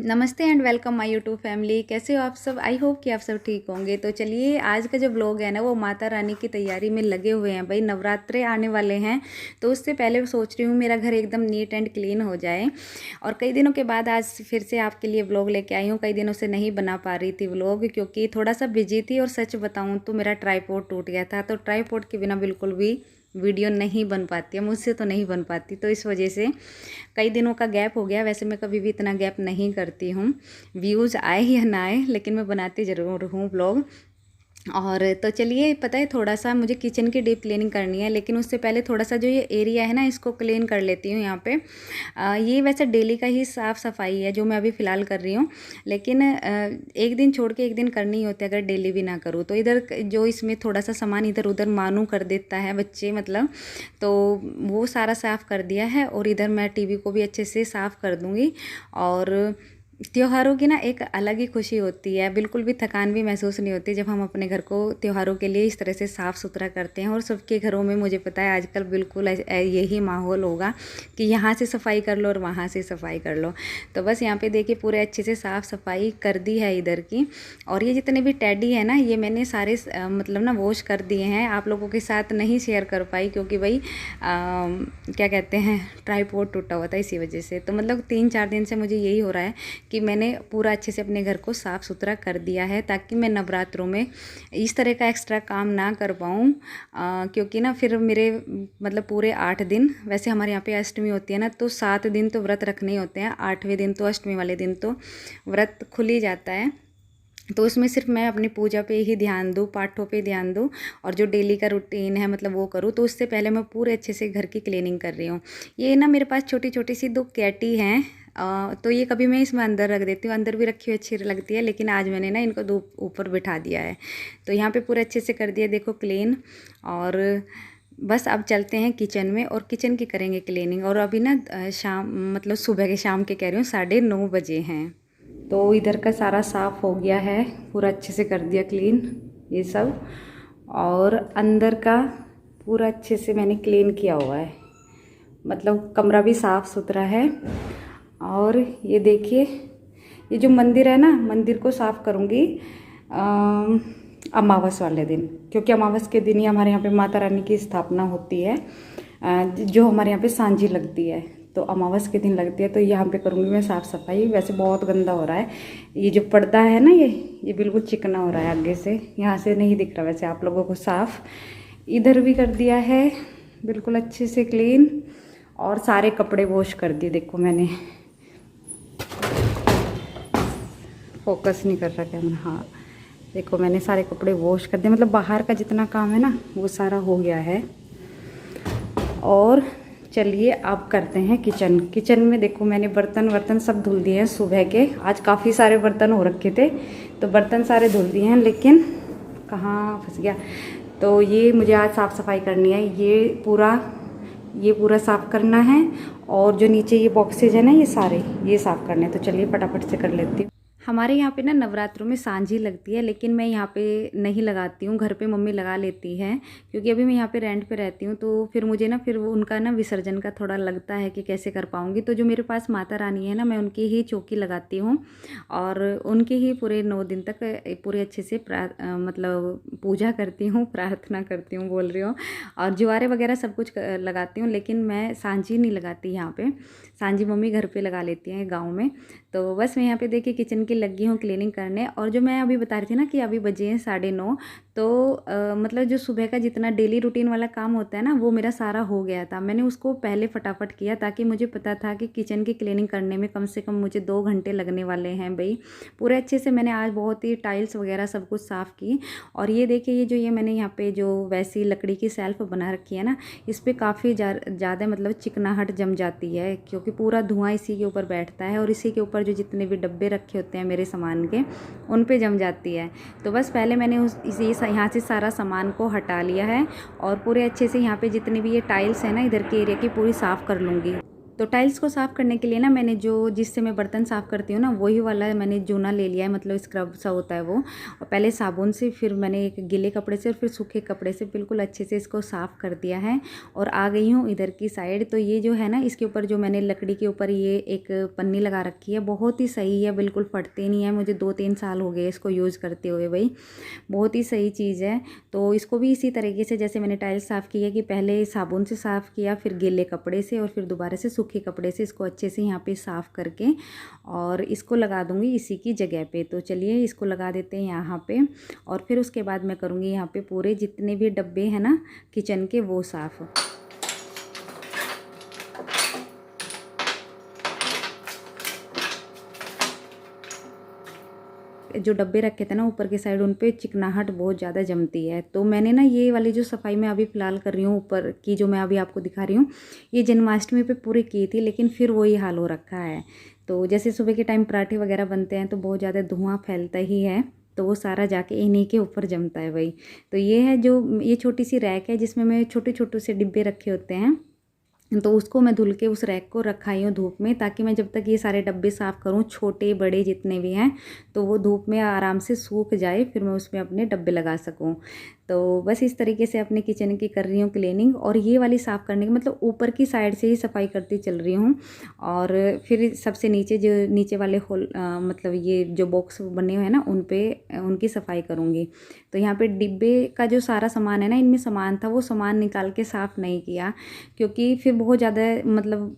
नमस्ते and welcome my YouTube family. कैसे हो आप सब? आई होप कि आप सब ठीक होंगे। तो चलिए, आज का जो ब्लॉग है ना, वो माता रानी की तैयारी में लगे हुए हैं। भाई नवरात्रे आने वाले हैं, तो उससे पहले सोच रही हूँ मेरा घर एकदम नीट एंड क्लीन हो जाए। और कई दिनों के बाद आज फिर से आपके लिए ब्लॉग लेके आई हूँ। कई दिनों से नहीं बना पा रही थी ब्लॉग, क्योंकि थोड़ा सा बिजी थी। और सच बताऊँ तो मेरा ट्राईपॉड टूट गया था, तो ट्राईपॉड के बिना बिल्कुल भी वीडियो नहीं बन पाती है, मुझसे तो नहीं बन पाती। तो इस वजह से कई दिनों का गैप हो गया। वैसे मैं कभी भी इतना गैप नहीं करती हूँ, व्यूज़ आए या ना आए, लेकिन मैं बनाती ज़रूर हूँ ब्लॉग। और तो चलिए, पता है थोड़ा सा मुझे किचन की डीप क्लीनिंग करनी है, लेकिन उससे पहले थोड़ा सा जो ये एरिया है ना, इसको क्लीन कर लेती हूँ यहाँ पे। ये वैसे डेली का ही साफ़ सफाई है जो मैं अभी फ़िलहाल कर रही हूँ, लेकिन एक दिन छोड़ के एक दिन करनी होती है। अगर डेली भी ना करूँ तो इधर जो इसमें थोड़ा सा सामान इधर उधर मानू कर देता है बच्चे, मतलब, तो वो सारा साफ़ कर दिया है। और इधर मैं टीवी को भी अच्छे से साफ़ कर दूँगी। और त्योहारों की ना एक अलग ही खुशी होती है, बिल्कुल भी थकान भी महसूस नहीं होती जब हम अपने घर को त्योहारों के लिए इस तरह से साफ़ सुथरा करते हैं। और सबके घरों में मुझे पता है आजकल बिल्कुल यही माहौल होगा कि यहाँ से सफाई कर लो और वहाँ से सफाई कर लो। तो बस यहाँ पे देखिए पूरे अच्छे से साफ़ सफाई कर दी है इधर की। और ये जितने भी टेडी है ना, ये मैंने सारे मतलब ना वॉश कर दिए हैं। आप लोगों के साथ नहीं शेयर कर पाई, क्योंकि भाई क्या कहते हैं, ट्राईपॉड टूटा हुआ था, इसी वजह से। तो मतलब 3-4 दिन से मुझे यही हो रहा है कि मैंने पूरा अच्छे से अपने घर को साफ़ सुथरा कर दिया है, ताकि मैं नवरात्रों में इस तरह का एक्स्ट्रा काम ना कर पाऊँ। क्योंकि ना फिर मेरे मतलब पूरे 8 दिन, वैसे हमारे यहाँ पे अष्टमी होती है ना, तो 7 दिन तो व्रत रखने ही होते हैं। 8वें दिन तो अष्टमी वाले दिन तो व्रत खुल ही जाता है। तो उसमें सिर्फ मैं अपनी पूजा पे ही ध्यान दूँ, पाठों पे ध्यान दूँ, और जो डेली का रूटीन है मतलब वो करूँ। तो उससे पहले मैं पूरे अच्छे से घर की क्लीनिंग कर रही हूँ। ये ना मेरे पास छोटी छोटी सी 2 कैटी हैं, तो ये कभी मैं इसमें अंदर रख देती हूँ, अंदर भी रखी हुई अच्छी लगती है, लेकिन आज मैंने ना इनको 2 ऊपर बिठा दिया है। तो यहाँ पे पूरे अच्छे से कर दिया, देखो क्लीन। और बस अब चलते हैं किचन में और किचन की करेंगे क्लीनिंग। और अभी ना शाम, मतलब सुबह के, शाम के कह रही हूँ, 9:30 बजे हैं। तो इधर का सारा साफ़ हो गया है, पूरा अच्छे से कर दिया क्लीन ये सब। और अंदर का पूरा अच्छे से मैंने क्लीन किया हुआ है, मतलब कमरा भी साफ़ सुथरा है। और ये देखिए, ये जो मंदिर है ना, मंदिर को साफ़ करूँगी अमावस वाले दिन, क्योंकि अमावस के दिन ही हमारे यहाँ पे माता रानी की स्थापना होती है, जो हमारे यहाँ पे सांझी लगती है, तो अमावस के दिन लगती है। तो यहाँ पे करूँगी मैं साफ़ सफाई। वैसे बहुत गंदा हो रहा है, ये जो पर्दा है ना, ये बिल्कुल चिकना हो रहा है आगे से, यहाँ से नहीं दिख रहा वैसे आप लोगों को साफ़। इधर भी कर दिया है बिल्कुल अच्छे से क्लीन। और सारे कपड़े वॉश कर दिए, देखो मैंने, फोकस नहीं कर रहा कैमरा, हाँ देखो मैंने सारे कपड़े वॉश कर दिए, मतलब बाहर का जितना काम है ना वो सारा हो गया है। और चलिए अब करते हैं किचन में। देखो मैंने बर्तन सब धुल दिए हैं सुबह के। आज काफ़ी सारे बर्तन हो रखे थे, तो बर्तन सारे धुल दिए हैं, लेकिन कहाँ फंस गया। तो ये मुझे आज साफ़ सफाई करनी है, ये पूरा साफ़ करना है। और जो नीचे ये बॉक्सेज है ना, ये सारे ये साफ़ करने हैं। तो चलिए फटाफट से कर लेती हूँ। हमारे यहाँ पे ना नवरात्रों में सांझी लगती है, लेकिन मैं यहाँ पे नहीं लगाती हूँ, घर पे मम्मी लगा लेती है। क्योंकि अभी मैं यहाँ पे रेंट पे रहती हूँ, तो फिर मुझे ना फिर वो उनका ना विसर्जन का थोड़ा लगता है कि कैसे कर पाऊँगी। तो जो मेरे पास माता रानी है ना, मैं उनकी ही चौकी लगाती हूँ, और उनके ही पूरे 9 दिन तक पूरे अच्छे से मतलब पूजा करती हूँ, प्रार्थना करती हूँ बोल रही हूँ। और जुआरे वगैरह सब कुछ लगाती हूँ, लेकिन मैं सांझी नहीं लगाती यहाँ पे। सांझी मम्मी घर पे लगा लेती हैं गाँव में। तो बस मैं यहाँ पे देखिए किचन की लगी हूँ क्लीनिंग करने। और जो मैं अभी बता रही थी ना कि अभी बजे हैं 9:30, तो मतलब जो सुबह का जितना डेली रूटीन वाला काम होता है ना, वो मेरा सारा हो गया था। मैंने उसको पहले फटाफट किया, ताकि मुझे पता था कि किचन की क्लीनिंग करने में कम से कम मुझे 2 घंटे लगने वाले हैं भाई। पूरे अच्छे से मैंने आज बहुत ही टाइल्स वगैरह सब कुछ साफ़ की। और ये देखिए, ये मैंने यहाँ पे जो वैसी लकड़ी की सेल्फ बना रखी है ना, इस पर काफ़ी ज़्यादा मतलब चिकनाहट जम जाती है, क्योंकि पूरा धुआं इसी के ऊपर बैठता है, और इसी के ऊपर जो जितने भी डब्बे रखे होते हैं मेरे सामान के, उन पे जम जाती है। तो बस पहले मैंने यहाँ से सारा सामान को हटा लिया है, और पूरे अच्छे से यहाँ पे जितने भी ये टाइल्स हैं ना इधर के एरिया की, पूरी साफ़ कर लूँगी। तो टाइल्स को साफ़ करने के लिए ना मैंने जो जिससे मैं बर्तन साफ़ करती हूँ ना वही वाला मैंने जूना ले लिया है, मतलब स्क्रब सा होता है वो। और पहले साबुन से, फिर मैंने एक गीले कपड़े से और फिर सूखे कपड़े से बिल्कुल अच्छे से इसको साफ़ कर दिया है। और आ गई हूँ इधर की साइड। तो ये जो है ना, इसके ऊपर जो मैंने लकड़ी के ऊपर ये एक पन्नी लगा रखी है, बहुत ही सही है, बिल्कुल फटते नहीं है। मुझे 2-3 साल हो गए इसको यूज़ करते हुए भाई, बहुत ही सही चीज़ है। तो इसको भी इसी तरीके से जैसे मैंने टाइल्स साफ़ की है कि पहले साबुन से साफ़ किया, फिर गीले कपड़े से और फिर दोबारा से सूखे कपड़े से इसको अच्छे से यहाँ पे साफ़ करके और इसको लगा दूँगी इसी की जगह पे। तो चलिए इसको लगा देते हैं यहाँ पे। और फिर उसके बाद मैं करूँगी यहाँ पे पूरे जितने भी डब्बे हैं ना किचन के वो साफ़। जो डब्बे रखे थे ना ऊपर के साइड, उन पे चिकनाहट बहुत ज़्यादा जमती है। तो मैंने ना ये वाली जो सफाई मैं अभी फ़िलहाल कर रही हूँ ऊपर की, जो मैं अभी आपको दिखा रही हूँ, ये जन्माष्टमी पे पूरी की थी, लेकिन फिर वही हाल हो रखा है। तो जैसे सुबह के टाइम पराठे वगैरह बनते हैं तो बहुत ज़्यादा धुआं फैलता ही है, तो वो सारा जाके इन्हीं के ऊपर जमता है भाई। तो ये है जो ये छोटी सी रैक है जिसमें मैं छोटे छोटे से डिब्बे रखे होते हैं, तो उसको मैं धुल के उस रैक को रखाई हूँ धूप में, ताकि मैं जब तक ये सारे डब्बे साफ़ करूँ छोटे बड़े जितने भी हैं, तो वो धूप में आराम से सूख जाए, फिर मैं उसमें अपने डब्बे लगा सकूँ। तो बस इस तरीके से अपने किचन की कर रही हूँ क्लीनिंग। और ये वाली साफ़ करने की मतलब ऊपर की साइड से ही सफाई करती चल रही हूँ। और फिर सबसे नीचे जो नीचे वाले होल मतलब ये जो बॉक्स बने हुए हैं ना, उन पे उनकी सफाई करूँगी। तो यहाँ पे डिब्बे का जो सारा सामान है ना, इनमें सामान था, वो सामान निकाल के साफ़ नहीं किया, क्योंकि फिर बहुत ज़्यादा मतलब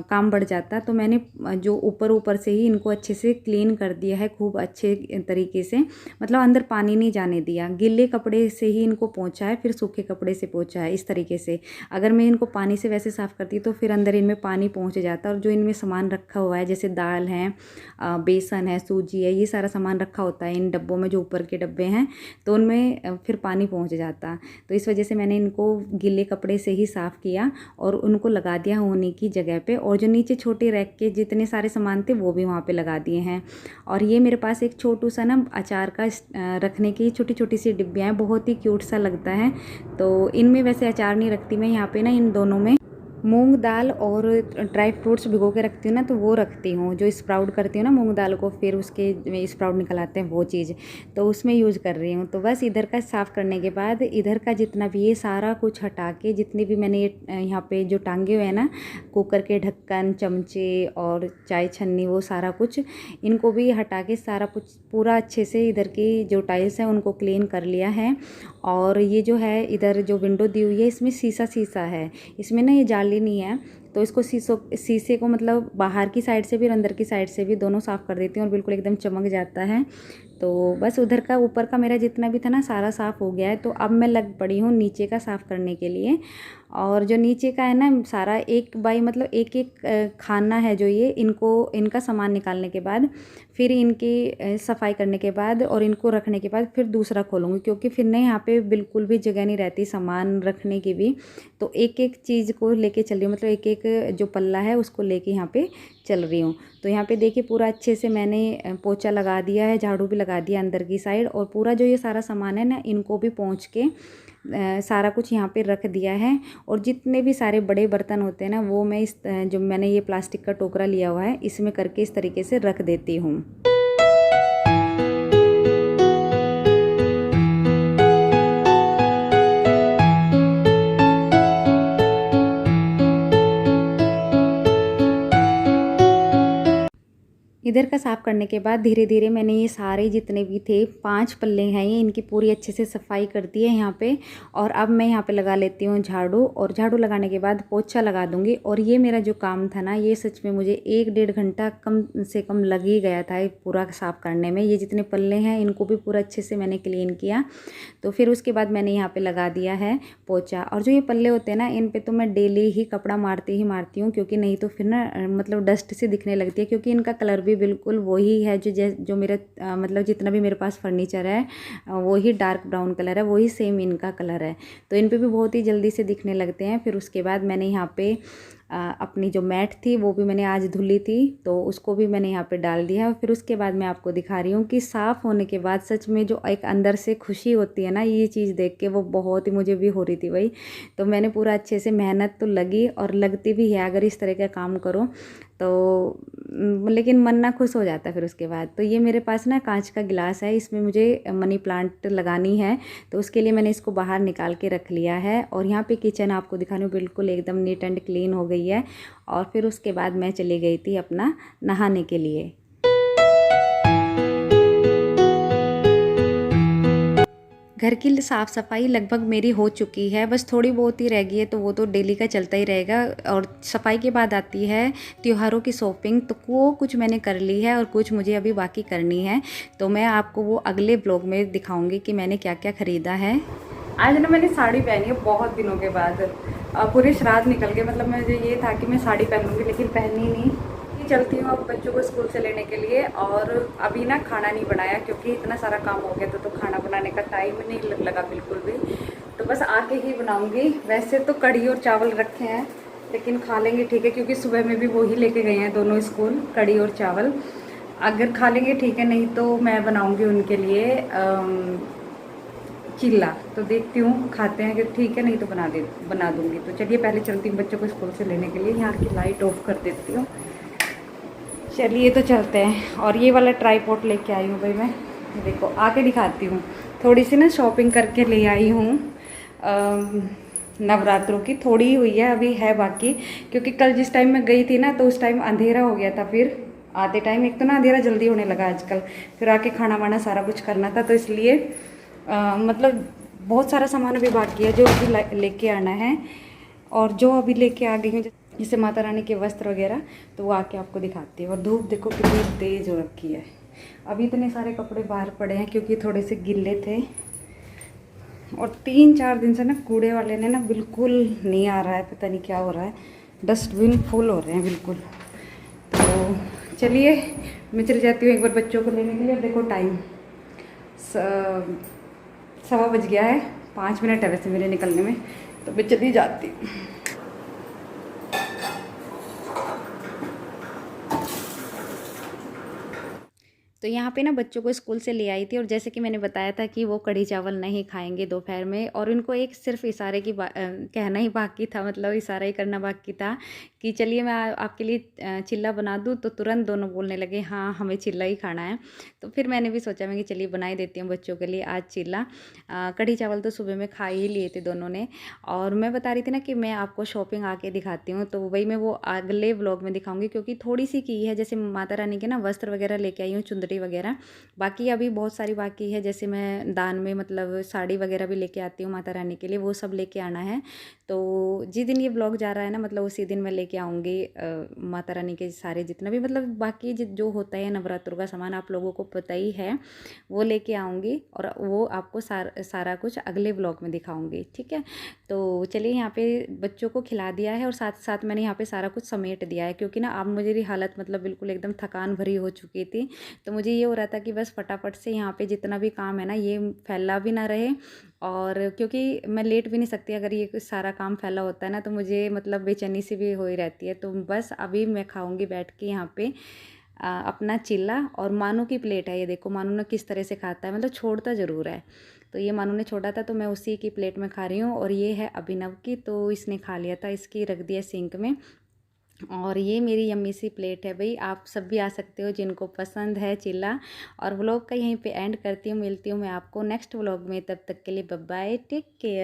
काम बढ़ जाता। तो मैंने जो ऊपर ऊपर से ही इनको अच्छे से क्लीन कर दिया है खूब अच्छे तरीके से, मतलब अंदर पानी नहीं जाने दिया। गीले कपड़े से ही इनको पोंछा है, फिर सूखे कपड़े से पोंछा है, इस तरीके से। अगर मैं इनको पानी से वैसे साफ़ करती तो फिर अंदर इनमें पानी पहुंच जाता, और जो इनमें सामान रखा हुआ है जैसे दाल है, बेसन है, सूजी है, ये सारा सामान रखा होता है इन डब्बों में, जो ऊपर के डब्बे हैं, तो उनमें फिर पानी पहुंच जाता। तो इस वजह से मैंने इनको गीले कपड़े से ही साफ़ किया और उनको लगा दिया होने की जगह पे। और जो नीचे छोटे रैक के जितने सारे सामान थे वो भी वहाँ पे लगा दिए हैं। और ये मेरे पास एक छोटू सा ना अचार का रखने की छोटी छोटी सी डिब्बियाँ हैं, बहुत ही क्यूट सा लगता है। तो इनमें वैसे अचार नहीं रखती मैं, यहाँ पे ना इन दोनों में मूंग दाल और ड्राई फ्रूट्स भिगो के रखती हूँ ना, तो वो रखती हूँ। जो स्प्राउट करती हूँ ना मूंग दाल को, फिर उसके स्प्राउट निकल आते हैं, वो चीज़ तो उसमें यूज़ कर रही हूँ। तो बस इधर का साफ़ करने के बाद इधर का जितना भी ये सारा कुछ हटा के, जितने भी मैंने ये यहाँ पे जो टांगे हुए हैं ना, कुकर के ढक्कन, चमचे और चाय छन्नी, वो सारा कुछ इनको भी हटा के सारा कुछ पूरा अच्छे से इधर की जो टाइल्स हैं उनको क्लीन कर लिया है। और ये जो है इधर जो विंडो दी हुई है, इसमें शीशा है, इसमें ना ये जाली नहीं है, तो इसको शीशे को मतलब बाहर की साइड से भी और अंदर की साइड से भी दोनों साफ़ कर देती हूँ और बिल्कुल एकदम चमक जाता है। तो बस उधर का ऊपर का मेरा जितना भी था ना सारा साफ़ हो गया है। तो अब मैं लग पड़ी हूँ नीचे का साफ़ करने के लिए। और जो नीचे का है ना सारा एक बाई मतलब एक एक खाना है, जो ये इनका सामान निकालने के बाद, फिर इनकी सफाई करने के बाद और इनको रखने के बाद फिर दूसरा खोलूँगी, क्योंकि फिर ना यहाँ पे बिल्कुल भी जगह नहीं रहती सामान रखने की भी। तो एक एक चीज़ को लेके चल रही हूँ, मतलब एक एक जो पल्ला है उसको लेके यहाँ पे चल रही हूँ। तो यहाँ पे देखिए पूरा अच्छे से मैंने पोछा लगा दिया है, झाड़ू भी लगा दिया अंदर की साइड, और पूरा जो ये सारा सामान है ना इनको भी पोंछ के सारा कुछ यहाँ पे रख दिया है। और जितने भी सारे बड़े बर्तन होते हैं ना, वो मैं इस जो मैंने ये प्लास्टिक का टोकरा लिया हुआ है, इसमें करके इस तरीके से रख देती हूँ। इधर का साफ़ करने के बाद धीरे धीरे मैंने ये सारे जितने भी थे 5 पल्ले हैं ये, इनकी पूरी अच्छे से सफाई कर दी है यहाँ पे। और अब मैं यहाँ पे लगा लेती हूँ झाड़ू, और झाड़ू लगाने के बाद पोछा लगा दूँगी। और ये मेरा जो काम था ना, ये सच में मुझे 1-1.5 घंटा कम से कम लग ही गया था पूरा साफ़ करने में। ये जितने पल्ले हैं इनको भी पूरा अच्छे से मैंने क्लीन किया। तो फिर उसके बाद मैंने यहाँ पर लगा दिया है पोछा। और जो ये पल्ले होते हैं ना, इन पर तो मैं डेली ही कपड़ा मारती हूँ, क्योंकि नहीं तो फिर ना मतलब डस्ट से दिखने लगती है। क्योंकि इनका कलर भी बिल्कुल वही है जो मेरा मतलब जितना भी मेरे पास फर्नीचर है वही डार्क ब्राउन कलर है, वही सेम इनका कलर है। तो इन पे भी बहुत ही जल्दी से दिखने लगते हैं। फिर उसके बाद मैंने यहाँ पे अपनी जो मैट थी वो भी मैंने आज धुली थी, तो उसको भी मैंने यहाँ पे डाल दिया। और फिर उसके बाद मैं आपको दिखा रही हूँ कि साफ़ होने के बाद सच में जो एक अंदर से खुशी होती है ना, ये चीज़ देख के वो बहुत ही मुझे भी हो रही थी भाई। तो मैंने पूरा अच्छे से, मेहनत तो लगी और लगती भी है अगर इस तरह का काम करो तो, लेकिन मन ना खुश हो जाता है फिर उसके बाद। तो ये मेरे पास ना कांच का गिलास है, इसमें मुझे मनी प्लांट लगानी है, तो उसके लिए मैंने इसको बाहर निकाल के रख लिया है। और यहाँ पे किचन आपको दिखाने बिल्कुल एकदम नीट एंड क्लीन हो गई है। और फिर उसके बाद मैं चली गई थी अपना नहाने के लिए। घर की साफ़ सफाई लगभग मेरी हो चुकी है, बस थोड़ी बहुत ही रह गई है, तो वो तो डेली का चलता ही रहेगा। और सफाई के बाद आती है त्योहारों की शॉपिंग, तो वो कुछ मैंने कर ली है और कुछ मुझे अभी बाकी करनी है। तो मैं आपको वो अगले ब्लॉग में दिखाऊंगी कि मैंने क्या क्या ख़रीदा है। आज ना मैंने साड़ी पहनी है बहुत दिनों के बाद, पूरे श्राद्ध निकल गए, मतलब मुझे ये था कि मैं साड़ी पहनूंगी लेकिन पहनी नहीं। चलती हूँ अब बच्चों को स्कूल से लेने के लिए। और अभी ना खाना नहीं बनाया क्योंकि इतना सारा काम हो गया तो खाना बनाने का टाइम नहीं लगा बिल्कुल भी। तो बस आके ही बनाऊंगी। वैसे तो कढ़ी और चावल रखे हैं लेकिन खा लेंगे ठीक है, क्योंकि सुबह में भी वो ही लेके गए हैं दोनों स्कूल, कढ़ी और चावल। अगर खा लेंगे ठीक है, नहीं तो मैं बनाऊँगी उनके लिए चिल्ला। तो देखती हूँ खाते हैं कि ठीक है, नहीं तो बना दूँगी। तो चलिए पहले चलती हूँ बच्चों को स्कूल से लेने के लिए। यहाँ की लाइट ऑफ कर देती हूँ। चलिए तो चलते हैं। और ये वाला ट्राईपॉड लेके आई हूँ भाई मैं, देखो आके दिखाती हूँ। थोड़ी सी ना शॉपिंग करके ले आई हूँ, नवरात्रों की थोड़ी हुई है, अभी है बाकी। क्योंकि कल जिस टाइम मैं गई थी ना तो उस टाइम अंधेरा हो गया था, फिर आते टाइम एक तो ना अंधेरा जल्दी होने लगा आजकल, फिर आके खाना वाना सारा कुछ करना था, तो इसलिए मतलब बहुत सारा सामान अभी बाकी है जो अभी लेके आना है। और जो अभी लेके आ गई हूँ जैसे माता रानी के वस्त्र वगैरह, तो वो आके आपको दिखाती है। और धूप देखो कितनी तेज़ हो रखी है। अभी इतने सारे कपड़े बाहर पड़े हैं क्योंकि थोड़े से गिल्ले थे। और 3-4 दिन से ना कूड़े वाले ने ना बिल्कुल नहीं आ रहा है, पता नहीं क्या हो रहा है, डस्टबिन फुल हो रहे हैं बिल्कुल। तो चलिए मैं चली जाती हूँ एक बार बच्चों को लेने के लिए। अब देखो टाइम 1:15 बज गया है, 5 मिनट है वैसे मेरे निकलने में, तो मैं चली जाती हूँ। तो यहाँ पे ना बच्चों को स्कूल से ले आई थी, और जैसे कि मैंने बताया था कि वो कढ़ी चावल नहीं खाएंगे दोपहर में, और उनको एक सिर्फ इशारे की कहना ही बाकी था, मतलब इशारा ही करना बाकी था कि चलिए मैं आपके लिए चिल्ला बना दूँ। तो तुरंत दोनों बोलने लगे हाँ हमें चिल्ला ही खाना है। तो फिर मैंने भी सोचा मैं कि चलिए बना ही देती हूँ बच्चों के लिए आज चिल्ला। कढ़ी चावल तो सुबह में खा ही लिए थे दोनों ने। और मैं बता रही थी ना कि मैं आपको शॉपिंग आके दिखाती हूँ, तो वही मैं वो अगले व्लॉग में दिखाऊंगी, क्योंकि थोड़ी सी की है। जैसे माता रानी के ना वस्त्र वगैरह लेके आई हूँ, चुंदरी वगैरह, बाकी अभी बहुत सारी बाकी है। जैसे मैं दान में मतलब साड़ी वगैरह भी लेके आती हूँ माता रानी के लिए, वो सब लेके आना है। तो जिस दिन ये व्लॉग जा रहा है ना, मतलब उसी दिन मैं लेके आऊँगी माता रानी के सारे जितना भी मतलब बाकी जो होता है नवरात्रों का सामान, आप लोगों को पता ही है, वो लेके आऊँगी। और वो आपको सारा कुछ अगले व्लॉग में दिखाऊँगी, ठीक है। तो चलिए यहाँ पे बच्चों को खिला दिया है और साथ साथ मैंने यहाँ पे सारा कुछ समेट दिया है, क्योंकि ना अब मेरी हालत मतलब बिल्कुल एकदम थकान भरी हो चुकी थी। तो मुझे ये हो रहा था कि बस फटाफट से यहाँ पे जितना भी काम है ना ये फैला भी ना रहे, और क्योंकि मैं लेट भी नहीं सकती अगर ये सारा काम फैला होता है ना, तो मुझे मतलब बेचैनी सी भी हो ही रहती है। तो बस अभी मैं खाऊंगी बैठ के यहाँ पे अपना चिल्ला। और मानू की प्लेट है, ये देखो मानू ने किस तरह से खाता है, मतलब छोड़ता ज़रूर है। तो ये मानू ने छोड़ा था तो मैं उसी की प्लेट में खा रही हूँ। और ये है अभिनव की, तो इसने खा लिया था, इसकी रख दिया सिंक में। और ये मेरी यम्मी सी प्लेट है भाई, आप सब भी आ सकते हो जिनको पसंद है चिल्ला। और व्लॉग का यहीं पे एंड करती हूँ, मिलती हूँ मैं आपको नेक्स्ट व्लॉग में, तब तक के लिए बाय बाय, टेक केयर।